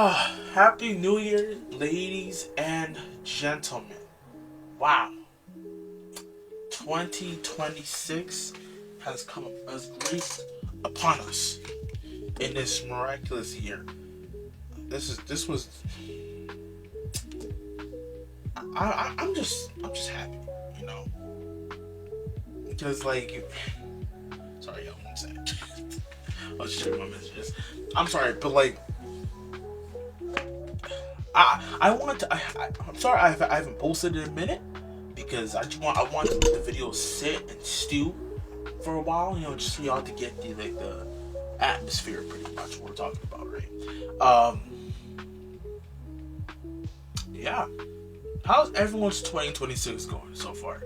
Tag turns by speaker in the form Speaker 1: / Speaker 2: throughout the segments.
Speaker 1: Happy New Year, ladies and gentlemen. Wow. 2026 has graced upon us in this miraculous year. This was I'm just happy, you know. Because sorry, yo, one second. I was just checking my messages. I'm sorry, but I'm sorry I haven't posted in a minute because I want to let the video sit and stew for a while, just so y'all to get the atmosphere, pretty much what we're talking about, right? Yeah. How's everyone's 2026 going so far?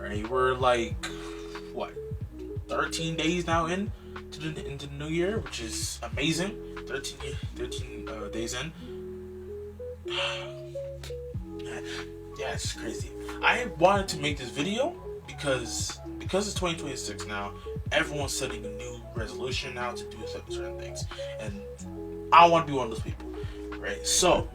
Speaker 1: Right, we're what, 13 days now into the new year, which is amazing. 13 days in. Yeah, it's crazy. I wanted to make this video because it's 2026 now. Everyone's setting a new resolution now to do certain things, and I want to be one of those people, right? So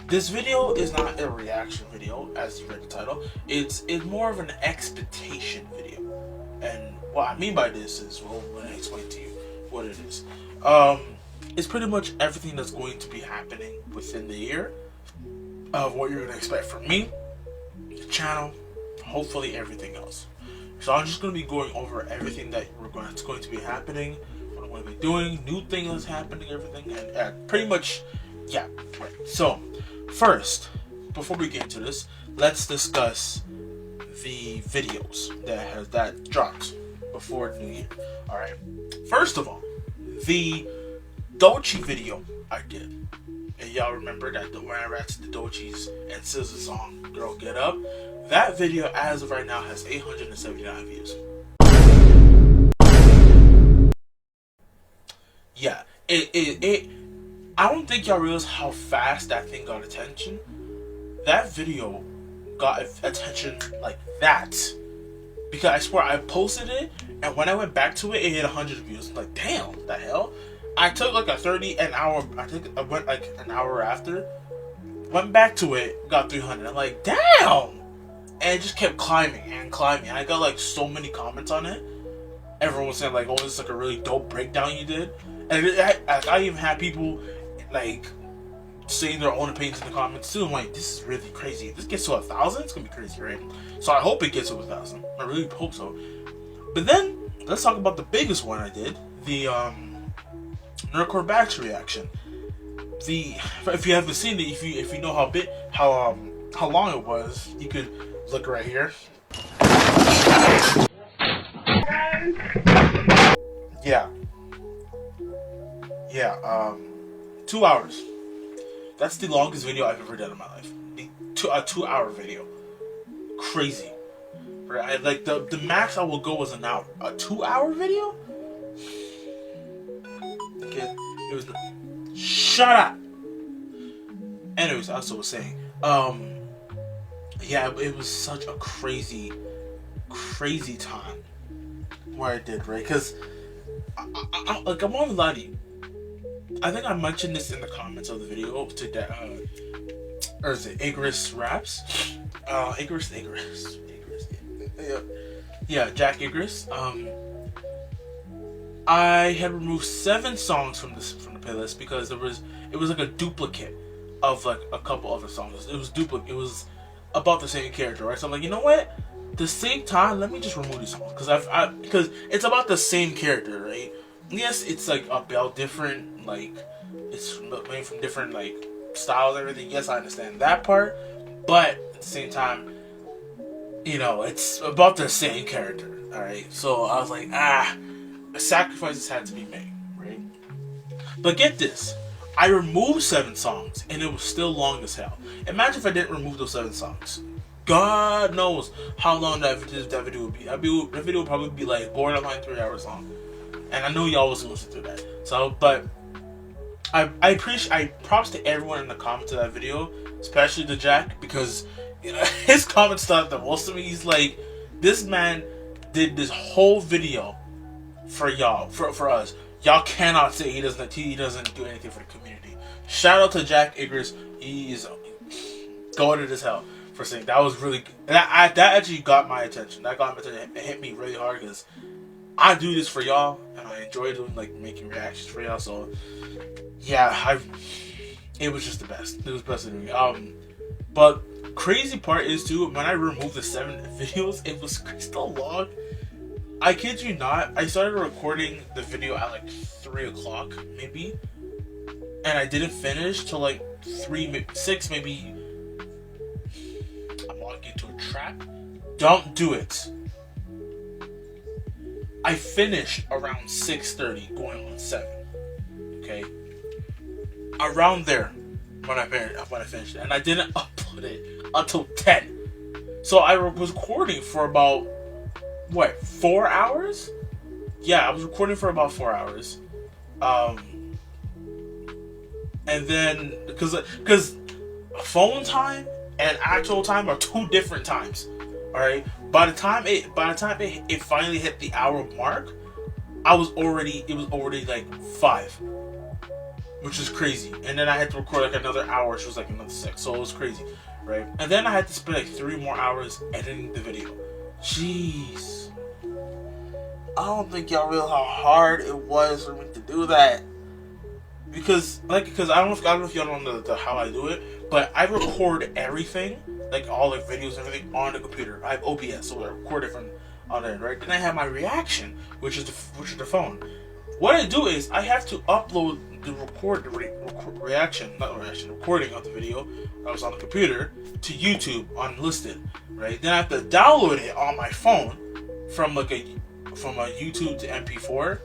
Speaker 1: this video is not a reaction video, as you read the title. It's more of an expectation video, and what I mean by this is, well, when I explain to you what it is, it's pretty much everything that's going to be happening within the year of what you're going to expect from me, the channel, hopefully everything else. So I'm just going to be going over everything that's going to be happening, what I'm going to be doing, new things that's happening, everything, and pretty much, yeah. Right. So first, before we get into this, let's discuss the videos that dropped before the new year. All right. First of all, the Dochi video I did. And y'all remember that when I reacted to Dochi's and SZA's song "Girl Get Up," that video as of right now has 879 views. Yeah, it I don't think y'all realize how fast that thing got attention. That video got attention like that because I swear I posted it, and when I went back to it, it hit 100 views. I'm like, damn, what the hell? I took an hour. I went an hour after, went back to it, got 300. I'm like, damn, and it just kept climbing and climbing. I got so many comments on it. Everyone was saying oh, this is a really dope breakdown you did, and I even had people saying their own opinions in the comments too. I'm like, this is really crazy. If this gets to 1,000, it's gonna be crazy, right? So I hope it gets to 1,000. I really hope so. But then let's talk about the biggest one I did, the Nerdcore Batch reaction. If you haven't seen it, if you know how long it was, you could look right here. Yeah, 2 hours. That's the longest video I've ever done in my life. A 2-hour video. Crazy. Right? The max I will go was an hour. A 2-hour video? Okay, it was. Shut up. Anyways, as I was saying, yeah, it was such a crazy time where I did, right? Because I'm on the lie to you. I think I mentioned this in the comments of the video to that, or is it Igris Raps? Igris. Yeah, Jack Igris. I had removed 7 songs from the playlist because it was a duplicate of a couple other songs. It was about the same character, right? So I'm like, you know what? The same time, let me just remove these songs because it's about the same character, right? Yes, it's about different, it's made from different styles and everything. Yes, I understand that part, but at the same time, it's about the same character. All right, so I was like, sacrifices had to be made, right? But get this, I removed 7 songs and it was still long as hell. Imagine if I didn't remove those 7 songs. God knows how long that video would be. That video would probably be borderline 3 hours long. And I know y'all was listening to that. So, but I props to everyone in the comments of that video, especially to Jack, because his comments thought the most of me. He's like, this man did this whole video for y'all, for us. Y'all cannot say he doesn't do anything for the community. Shout out to Jack Igris. He's goated as hell for saying that was really good. And that actually got my attention. That got my attention. It hit me really hard because I do this for y'all, and I enjoy doing like making reactions for y'all. So yeah, it was just the best. It was the best of me. But crazy part is too, when I removed the 7 videos, it was still long. I kid you not, I started recording the video at like 3 o'clock maybe, and I didn't finish till like 6 maybe. I'm walking into a trap. Don't do it. I finished around 6:30, going on 7. Okay, around there when I finished it, and I didn't upload it until 10. So I was recording for about 4 hours? Yeah, I was recording for about 4 hours. And then because phone time and actual time are 2 different times. All right. By the time it finally hit the hour mark, it was already like 5, which is crazy. And then I had to record like another hour, which was like another 6. So it was crazy, right? And then I had to spend like 3 more hours editing the video. Jeez. I don't think y'all realize how hard it was for me to do that. Because I don't know if y'all know how I do it, but I record everything, like all the videos and everything, on the computer. I have OBS, so I record it from on there, right? Then I have my reaction, which is the phone. What I do is I have to upload the recording of the video I was on the computer to YouTube unlisted, right? Then I have to download it on my phone from a YouTube to MP4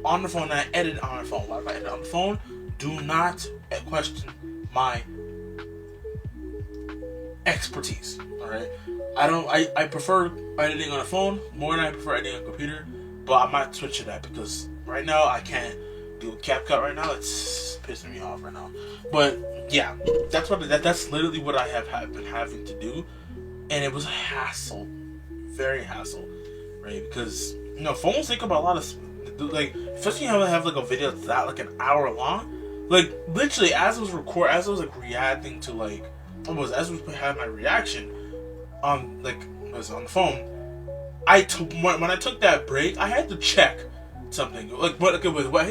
Speaker 1: on the phone, and I edit it on my phone. If I edit on the phone, do not question my expertise. All right, I prefer editing on a phone more than I prefer editing on a computer, but I might switch to that because right now I can't do CapCut right now. It's pissing me off right now. But yeah, that's literally what I have been having to do, and it was a hassle, very hassle, right? Because phones take up a lot of like, especially when you have like a video that's like an hour long. Like literally, as I was like reacting to like as I was having my reaction on was on the phone. When I took that break, I had to check something. I think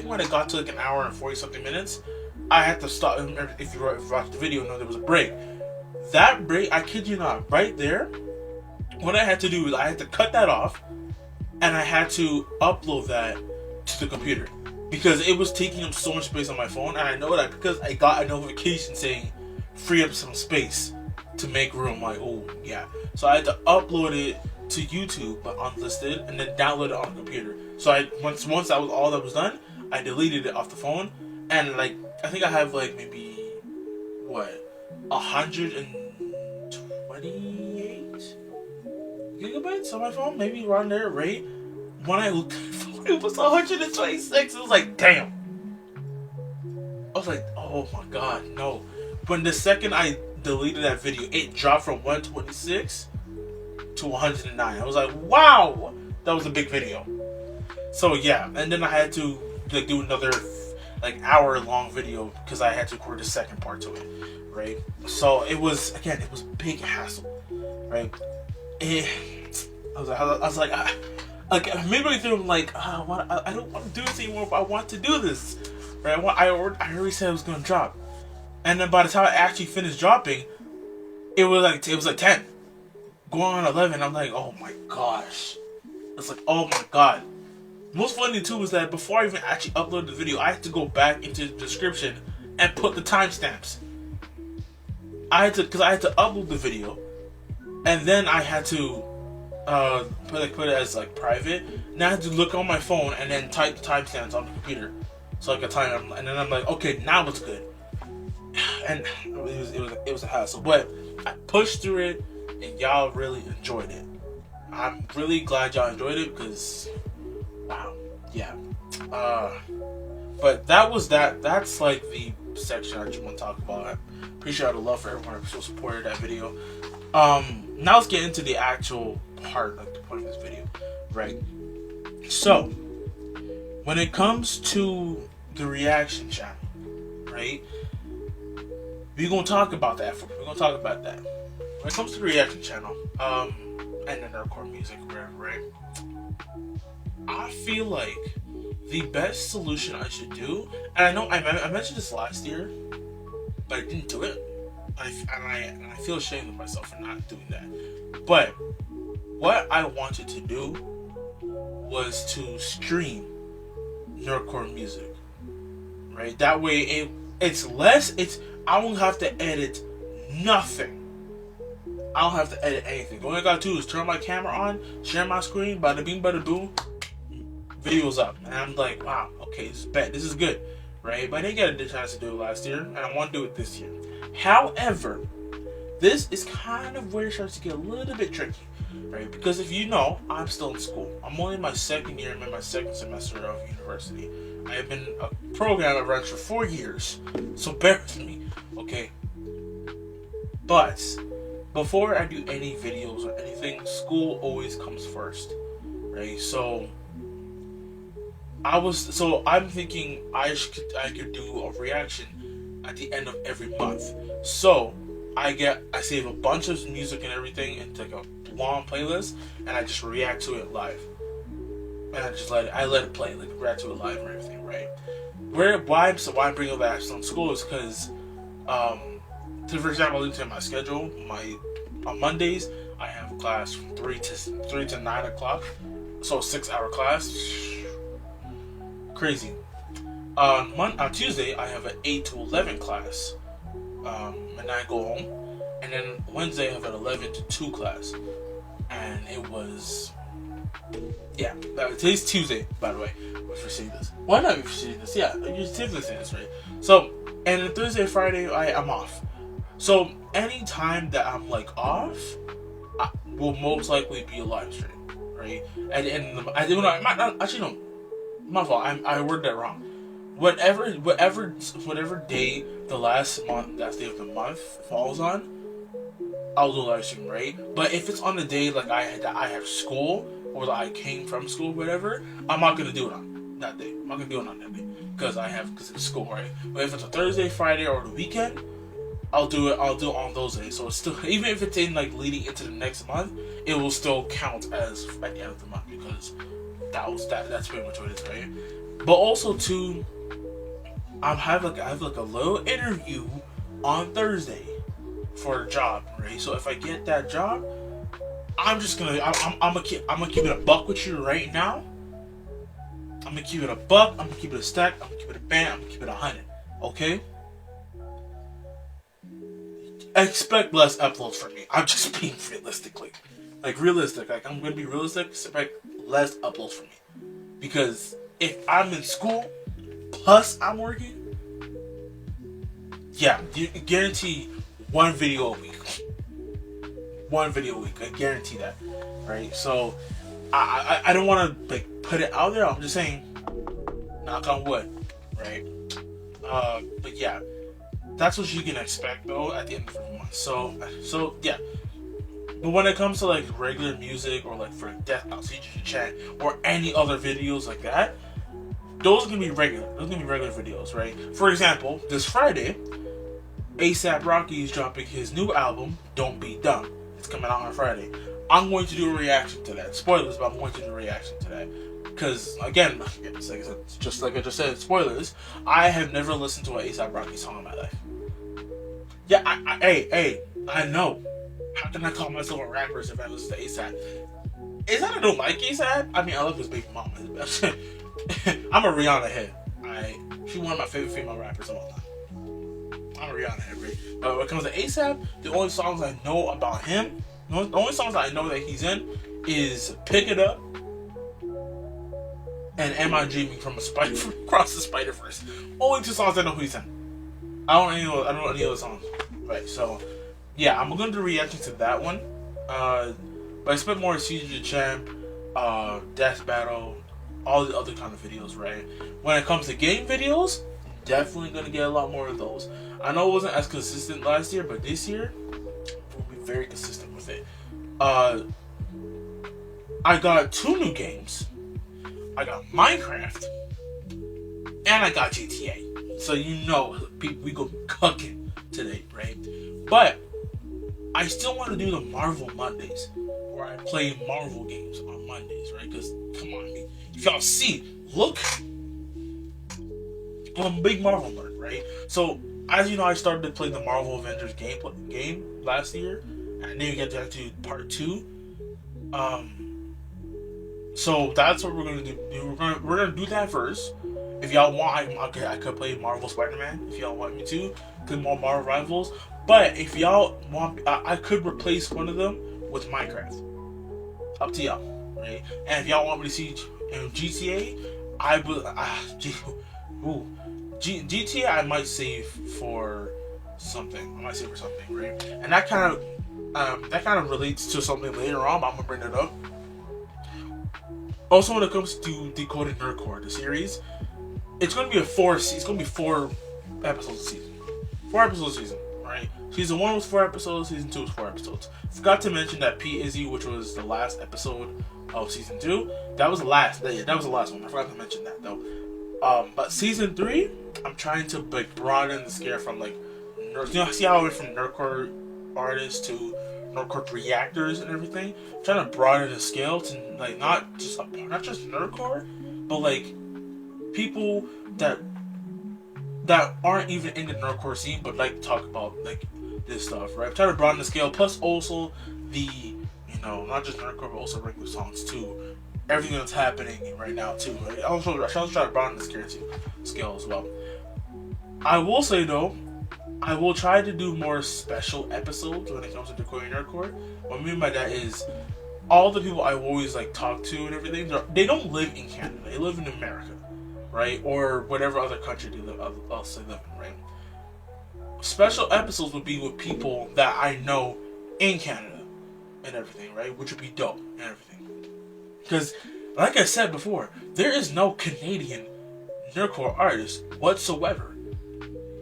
Speaker 1: when it got to like an hour and 40 something minutes, I had to stop. If you watched the video, know there was a break. That break, I kid you not, right there, what I had to do is I had to cut that off, and I had to upload that to the computer because it was taking up so much space on my phone, and I know that because I got a notification saying free up some space to make room. Like, oh yeah, so I had to upload it to YouTube but unlisted, and then download it on the computer. So once that was all that was done, I deleted it off the phone, and like I think I have like maybe 128 gigabytes on my phone, maybe around there, right? When I looked at the phone, it was 126. It was like, damn. I was like, oh my god, no. But the second I deleted that video, it dropped from 126 to 109. I was like, wow, that was a big video. So yeah, and then I had to like do another like hour-long video because I had to record the second part to it, right? So it was a big hassle, right? I was like, midway through, I'm like, I don't want to do this anymore, but I want to do this, right? I already said it was gonna drop, and then by the time I actually finished dropping, it was like 10, going on 11. I'm like, oh my gosh, it's like, oh my god. Most funny too was that before I even actually uploaded the video, I had to go back into the description and put the timestamps. Because I had to upload the video, and then I had to put it as like private. Now I had to look on my phone and then type the timestamps on the computer, so I could time them. And then I'm like, okay, now it's good. And it was a hassle, but I pushed through it, and y'all really enjoyed it. I'm really glad y'all enjoyed it because, wow, yeah. But that's like the section I just want to talk about. I appreciate the love for everyone who supported that video. Now let's get into the actual part, like the point of this video, right? So, when it comes to the reaction channel, right? we're gonna talk about that. We're gonna talk about that. When it comes to the reaction channel, and then nerdcore music, wherever, right? I feel like the best solution I should do, and I know I mentioned this last year, but I didn't do it. And I feel ashamed of myself for not doing that. But what I wanted to do was to stream nerdcore music, right? That way I won't have to edit nothing. I don't have to edit anything. The only I gotta do is turn my camera on, share my screen, bada bing, bada boom, videos up. And I'm like, wow, okay, this is good, right? But I didn't get a chance to do it last year, and I want to do it this year. However, this is kind of where it starts to get a little bit tricky, right? Because if you know, I'm still in school. I'm only in my second year, I'm in my second semester of university. I have been a programmer for 4 years, so bear with me, okay? But before I do any videos or anything, school always comes first, right? So I'm thinking I could do a reaction at the end of every month. So I save a bunch of music and everything into like a long playlist, and I just react to it live. And I just let it play, like react to it live and everything, right? Why I'm bringing it back on school is because, for example, into my schedule, on Mondays I have class from 3 to 9 o'clock, so a 6-hour class. Crazy. On Tuesday I have an 8 to 11 class, and I go home. And then Wednesday I have an 11 to 2 class, and it was, yeah. Today's Tuesday, by the way. If you're seeing this, why not? If you're seeing this, yeah, you're typically seeing this, right? So, and then Thursday, Friday, I'm off. So any time that I'm like off, will most likely be a live stream, right? And I do not. Actually, no. My fault. I worded that wrong. Whatever day the last day of the month falls on, I'll do a live stream, right? But if it's on the day like I have school, or that I came from school, whatever, I'm not gonna do it on that day. I'm not gonna do it on that day because it's school, right? But if it's a Thursday, Friday, or the weekend, I'll do it on those days. So it's still, even if it's in like leading into the next month, it will still count as at the end of the month, because that's pretty much what it is, right? But also too, I have like a little interview on Thursday for a job, right? So if I get that job, I'm gonna keep it a buck with you right now. I'm gonna keep it a buck. I'm gonna keep it a stack. I'm gonna keep it a band. I'm gonna keep it 100. Okay. Expect less uploads from me. I'm just being realistic. Like I'm gonna be realistic. Expect less uploads from me, because if I'm in school plus I'm working, yeah, you guarantee one video a week. I guarantee that, right? So I don't want to like put it out there. I'm just saying, knock on wood, right? But yeah, that's what you can expect though at the end of the month. So yeah. But when it comes to like regular music, or like for Death House, CGG Chat, or any other videos like that, those are gonna be regular. Those are gonna be regular videos, right? For example, this Friday, A$AP Rocky is dropping his new album, Don't Be Dumb. It's coming out on Friday. I'm going to do a reaction to that. Spoilers, but I'm going to do a reaction to that. Because, again, just like I just said, spoilers, I have never listened to an A$AP Rocky song in my life. Yeah, I know. How can I call myself a rapper if I listen to A$AP? Is that I don't like A$AP? I mean, I love his baby mama. I'm a Rihanna head. She's one of my favorite female rappers of all time. I'm a Rihanna head, right? But when it comes to A$AP, the only songs I know about him, the only songs I know that he's in is Pick It Up and Am I Dreaming from Across the Spider-Verse. Only 2 songs I know who he's in. I don't know any other songs. Right, so yeah, I'm gonna do a reaction to that one. But I expect more CGG Champ, Death Battle, all the other kind of videos, right? When it comes to game videos, definitely gonna get a lot more of those. I know it wasn't as consistent last year, but this year we'll be very consistent with it. I got 2 new games. I got Minecraft and I got GTA. So you know we go cooking today, But I still want to do the Marvel Mondays, where I play Marvel games on Mondays, right? Because come on, if y'all see, look, I'm a big Marvel nerd, right? So as you know, I started to play the Marvel Avengers game last year, and then you get to part 2. So that's what we're gonna do. We're gonna do that first. If y'all want, I could play Marvel Spider-Man. If y'all want me to play more Marvel Rivals, but if y'all want, I could replace one of them with Minecraft. Up to y'all, right? And if y'all want me to see GTA, I will. GTA I might save for something. Right? And that kind of relates to something later on. But I'm gonna bring it up. Also, when it comes to Decoding Nerdcore, the series, it's gonna be four episodes a season. 4 episodes a season, right? Season 1 was 4 episodes. Season 2 was 4 episodes. Forgot to mention that P Izzy, which was the last episode of season 2, that was the last. That was the last one. I forgot to mention that though. But season 3, I'm trying to like broaden the scale from like, see how I went from nerdcore artists to nerdcore reactors and everything. I'm trying to broaden the scale to like not just nerdcore, but like people that aren't even in the nerdcore scene, but like talk about like this stuff, right? I'm trying to broaden the scale. Plus, also the not just nerdcore, but also regular songs too. Everything that's happening right now too, right? I also try to broaden the scale as well. I will say though, I will try to do more special episodes when it comes to Decoding Nerdcore. What I mean by that is, all the people I always like talk to and everything, they don't live in Canada. They live in America, right? Or whatever other country they live in, right? Special episodes would be with people that I know in Canada and everything, right? Which would be dope and everything. Because, like I said before, there is no Canadian nerdcore artist whatsoever.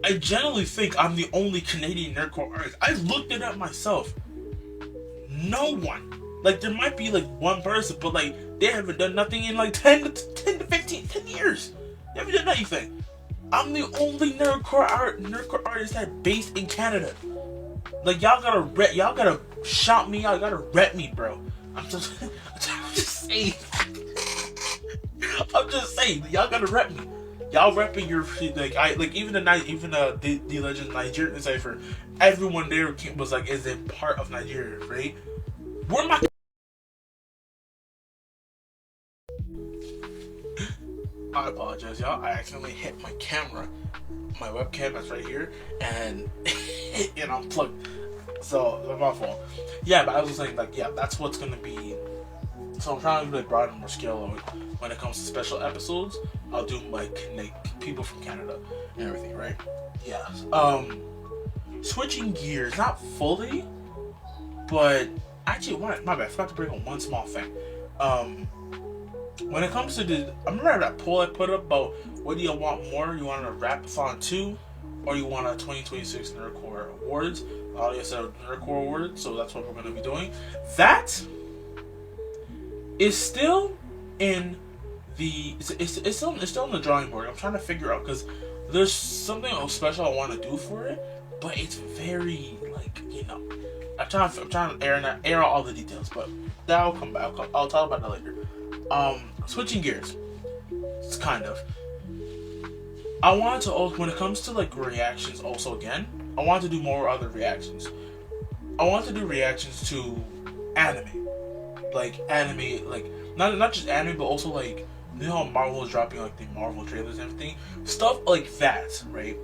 Speaker 1: I generally think I'm the only Canadian nerdcore artist. I looked it up myself. No one. Like, there might be like one person, but like they haven't done nothing in like 10 to 10 years. They haven't done anything. I'm the only nerdcore artist that's based in Canada. Like, y'all gotta shout me out. Y'all gotta rep me, bro. I'm just saying. I'm just saying. Y'all gotta rep me. Y'all repping your even the Legend Nigerian cipher. Everyone there was like, is a part of Nigeria, right? Where my I apologize, y'all. I accidentally hit my camera, my webcam that's right here, and it unplugged. So it's my fault. Yeah, but I was just saying, like, yeah, that's what's gonna be. So I'm trying to like broaden more scale when it comes to special episodes. I'll do like people from Canada and everything, right? Yeah. Switching gears, not fully, but actually, my bad. I forgot to bring up one small thing. When it comes to I remember that poll I put up about what do you want more? You want a Rap-a-thon 2, or you want a 2026 Nerdcore Awards? I said Nerdcore Awards, so that's what we're going to be doing. That is still in the it's still in the drawing board. I'm trying to figure out because there's something special I want to do for it, but it's very like I'm trying to air out all the details, but that'll come back. I'll talk about that later. Switching gears, it's kind of. I wanted to also, when it comes to like reactions, also again, I want to do more other reactions. I want to do reactions to anime, like not just anime, but also like how Marvel is dropping like the Marvel trailers and everything, stuff like that, right?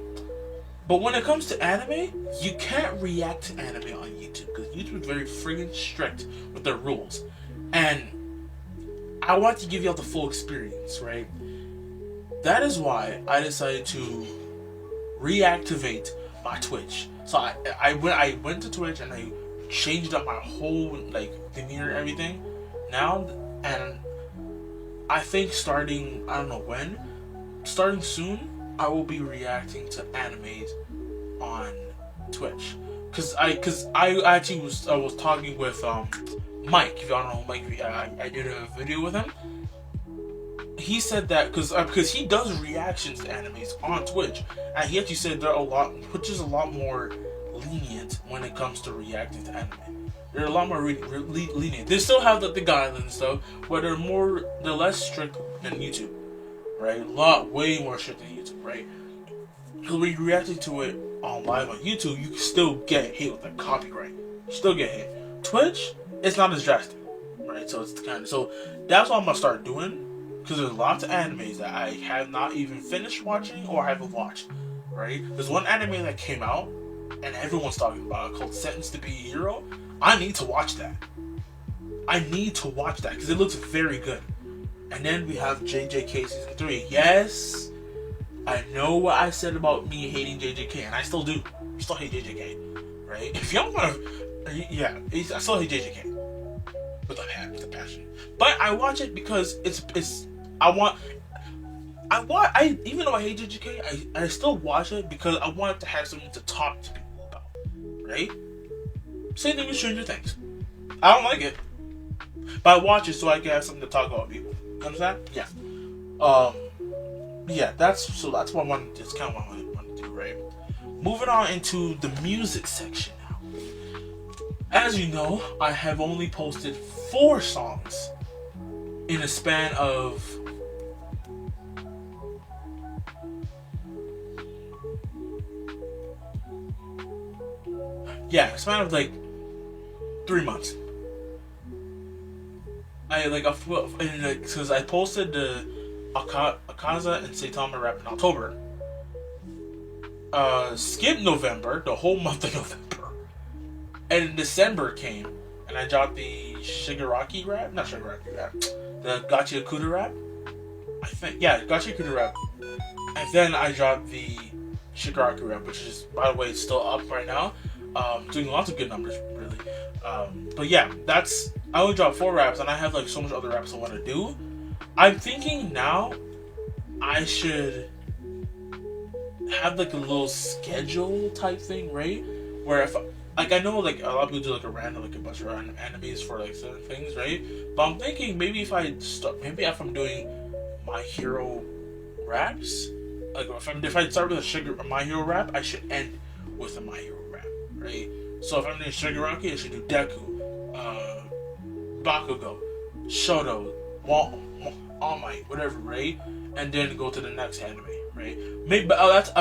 Speaker 1: But when it comes to anime, you can't react to anime on YouTube because YouTube is very friggin' strict with their rules, and I want to give y'all the full experience, right? That is why I decided to reactivate my Twitch. So I went to Twitch and I changed up my whole like demeanor and everything now, and I think starting soon, I will be reacting to animes on Twitch. Cause I actually was talking with Mike. If y'all know Mike, I did a video with him. He said that because he does reactions to animes on Twitch, and he actually said there are a lot more lenient when it comes to reacting to anime. They're a lot more lenient. They still have the guidelines though, but they're less strict than YouTube, right? Way more strict than YouTube, right? Because when you're reacting to it on live on YouTube, you can still get hit with the copyright. You still get hit. Twitch, it's not as drastic, right? So that's what I'm gonna start doing. Because there's lots of animes that I have not even finished watching or haven't watched, right? There's one anime that came out and everyone's talking about it called Sentenced to Be a Hero. I need to watch that. I need to watch that because it looks very good. And then we have JJK Season 3. Yes, I know what I said about me hating JJK, and I still do. I still hate JJK, right? If y'all want to, yeah, I still hate JJK with a passion. But I watch it because I even though I hate JJK, I still watch it because I want it to have something to talk to people about, right? Same thing with Stranger Things. I don't like it, but I watch it so I can have something to talk about with people. You understand? Yeah. Yeah. That's what I want. It's kind of what I want to do, right? Moving on into the music section now. As you know, I have only posted 4 songs in a span of like 3 months. Because I posted the Akaza and Saitama rap in October. Skip November, the whole month of November, and December came, and I dropped the Shigaraki rap, the Gachi Akuda rap. I think, yeah, Gachi Akuda rap, and then I dropped the Shigaraki rap, which is, by the way, it's still up right now. Doing lots of good numbers, really. But yeah, I only dropped 4 raps, and I have like so much other raps I want to do. I'm thinking now I should have like a little schedule type thing, right? Where if I know like a lot of people do like a bunch of random animes for like certain things, right? But I'm thinking maybe if I'm doing My Hero raps, like if I start with a My Hero rap, I should end with a My Hero rap, right? So if I'm doing Shigaraki, I should do Deku, Bakugo, Shoto, All Might, whatever, right? And then go to the next anime, right? Maybe that's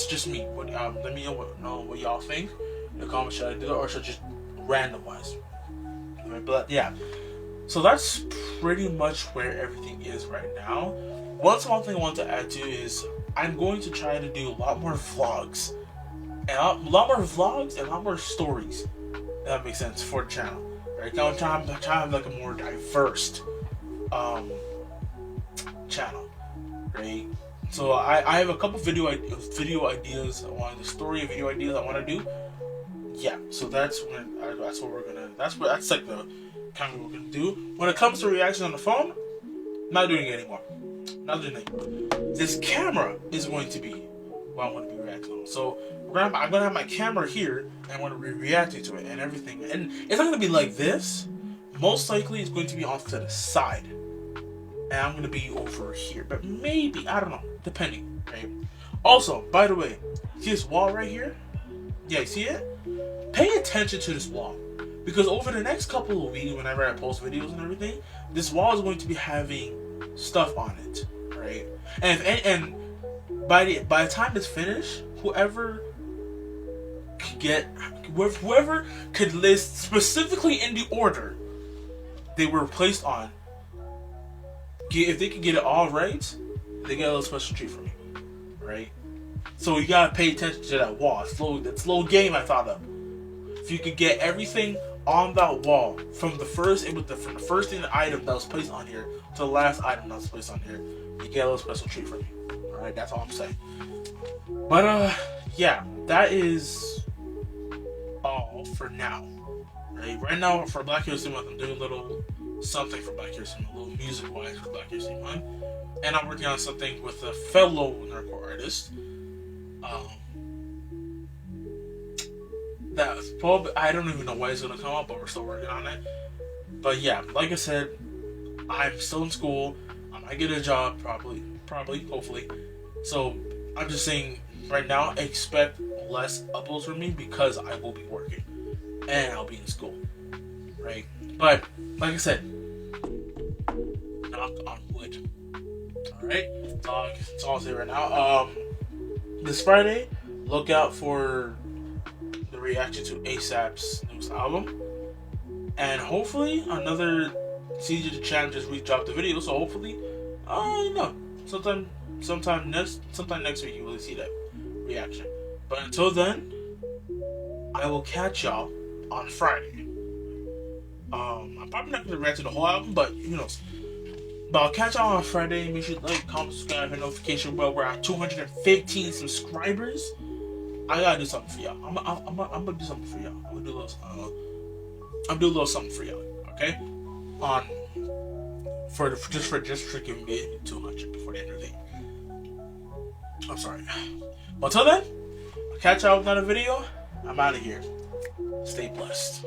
Speaker 1: just me. Let me know what y'all think in the comments. Should I do it or should I just randomize? Right? But yeah, so that's pretty much where everything is right now. One small thing I want to add to is I'm going to try to do a lot more vlogs, and a lot more stories. If that makes sense for the channel, right? I'm trying to have like a more diverse channel, right? So I have a couple video ideas. Story video ideas I want to do. Yeah, so that's like the kind of what we're gonna do. When it comes to reactions on the phone, not doing it anymore. Not doing it. This camera is going to be what I'm going to be reacting on. So I'm going to have my camera here, and I'm going to be reacting to it and everything. And it's not going to be like this. Most likely, it's going to be off to the side. And I'm going to be over here. But maybe, I don't know, depending, right? Also, by the way, see this wall right here? Yeah, you see it? Pay attention to this wall. Because over the next couple of weeks, whenever I post videos and everything, this wall is going to be having stuff on it, right? And by the time it's finished, whoever could list specifically in the order they were placed on, if they could get it all right, they get a little special treat from me, right? So you gotta pay attention to that wall. That slow game I thought of. If you could get everything on that wall from the first thing item that was placed on here to the last item that was placed on here, you get a little special treat from me. All right, that's all I'm saying. But yeah, that is all for now. Right now for Black History Month, I'm doing a little something for Black History Month, a little music-wise for Black History Month, and I'm working on something with a fellow nerdcore artist. That probably, I don't even know why it's gonna come up, but we're still working on it. But yeah, like I said, I'm still in school. I might get a job, probably, hopefully. So I'm just saying right now, expect less uploads for me because I will be working and I'll be in school, right? But like I said, knock on wood. All right, that's all I'll say right now. This Friday, look out for the reaction to ASAP's newest album, and hopefully another CJ the Champ just re-dropped the video. So hopefully, sometime next week you will see that reaction. But until then, I will catch y'all on Friday. I'm probably not gonna react to the whole album, but who knows? But I'll catch y'all on Friday. Make sure you like, comment, subscribe, and notification bell. We're at 215 subscribers. I gotta do something for y'all. I'm gonna do something for y'all. I'm gonna do a little something for y'all. Okay? Just for giving me 200 before the end of the day. I'm sorry. But until then, I'll catch y'all with another video. I'm out of here. Stay blessed.